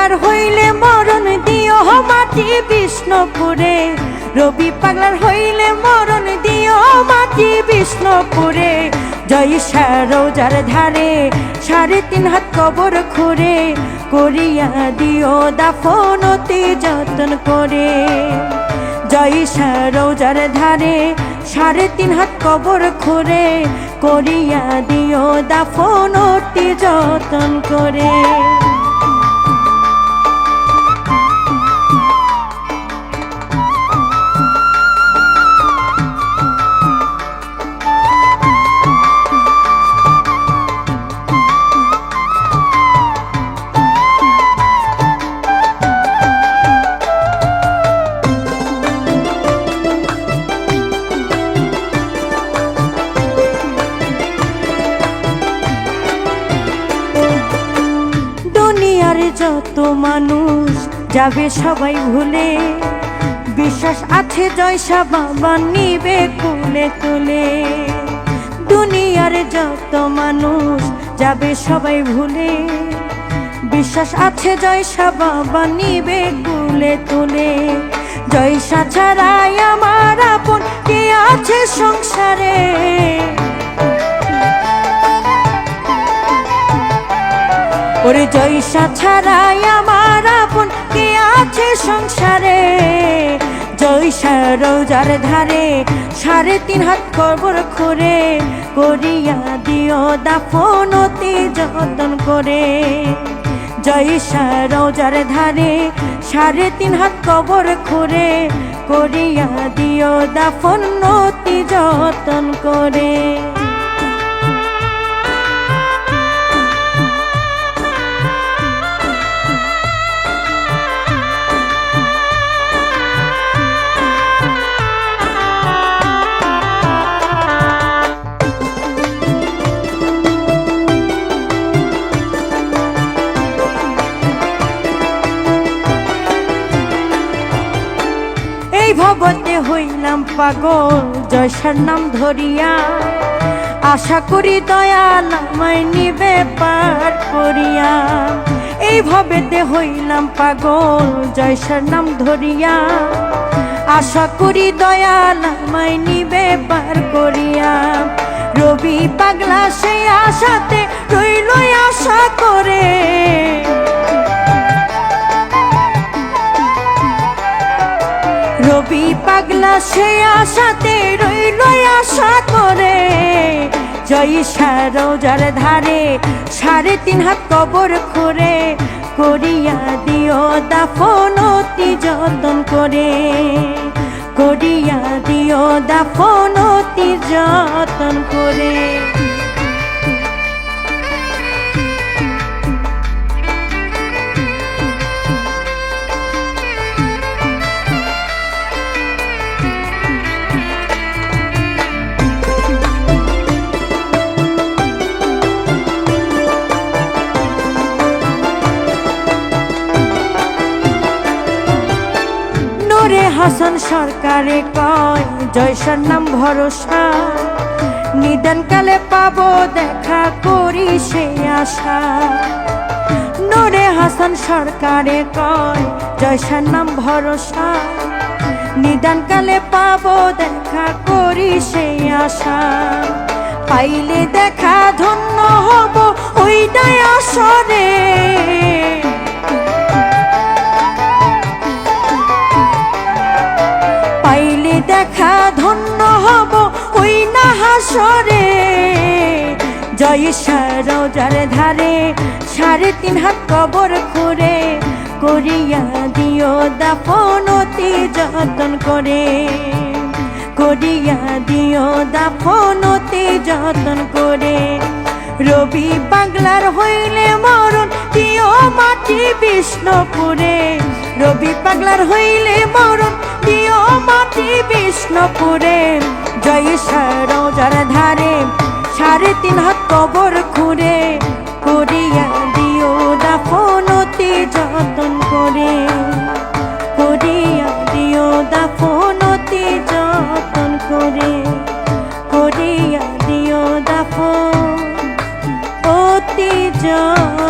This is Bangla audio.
পাগলার হইলে মরণ দিও মাটি বিষ্ণুপুরে, রবি পাগলার হইলে মরণ দিও মাটি বিষ্ণুপুরে। জয়সা রোজার ধারে 3.5 হাত কবর খুঁড়ে, করিয়া দিও দাফন অতি যত্ন করে। জয়সা রোজার ধারে 3.5 হাত কবর খুঁড়ে, করিয়া দিও দাফন অতি যত্ন করে। যত মানুষ যাবে সবাই ভুলে, বিশ্বাস আছে জয়সা বাবা নিবে কুলে তুলে। দুনিয়ার যত মানুষ যাবে সবাই ভুলে, বিশ্বাস আছে জয়সা বাবা নিবে কুলে তুলে। জয়সা ছাড়াই আমার আপন কে আছে সংসারে, ওরে জয়সা ছাড়াই আমার আপন কে আছে সংসারে। জয়সা রোজার ধারে 3.5 হাত কবর খুঁড়ে, করিয়া দিও দাফন অতি যত্ন করে। জয়সা রোজার ধারে 3.5 হাত কবর খুঁড়ে, করিয়া দিও দাফন অতি যত্ন করে। ভবতে হইলাম পাগল জয়সার নাম ধরিয়া, আশা করি দয়াল আমায় নিবে পার করিয়া। এই ভবেতে হইলাম পাগল জয়সার নাম ধরিয়া, আশা করি দয়াল আমায় নিবে পার করিয়া। রবি পাগলা সেই আশাতে রইল আশা করে, রবি পাগলা সে আশাতে রইল আশা করে। জয়সা রোজার ধারে 3.5 হাত কবর খুঁড়ে, করিয়া দিও দাফন অতি যত্ন করে। করিয়া দিও দাফন অতি যত্ন করে। হাসান সরকারে কয় জয়সার নাম ভরসা, নিদান কালে পাবো দেখা করি সে আশা। নূরে হাসান সরকারে কয় জয়সার নাম ভরসা, নিদান কালে পাবো দেখা করি সে আশা। পাইলে দেখা ধন্য হব ওইটাই আসরে, পাইলে দেখা ধন্য হব ওই না হাসরে। জয়সা রোজার ধারে 3.5 হাত কবর খুঁড়ে, করিয়া দিও দাফন অতি যত্ন করে। করিয়া দিও দাফন অতি যত্ন করে। রবি পাগলার হইলে মরণ দিও মাটি বিষ্ণুপুরে, রবি পাগলার হইলে মরণ দিও মাটি বিষ্ণুপুরে। জয়সা রোজার ধারে 3.5 হাত কবর খুঁড়ে, করিয়া দিও দাফন অতি যত্ন করে। করিয়া দিও দাফন অতি যত্ন করে। করিয়া দিও দাফন অতি যত্ন।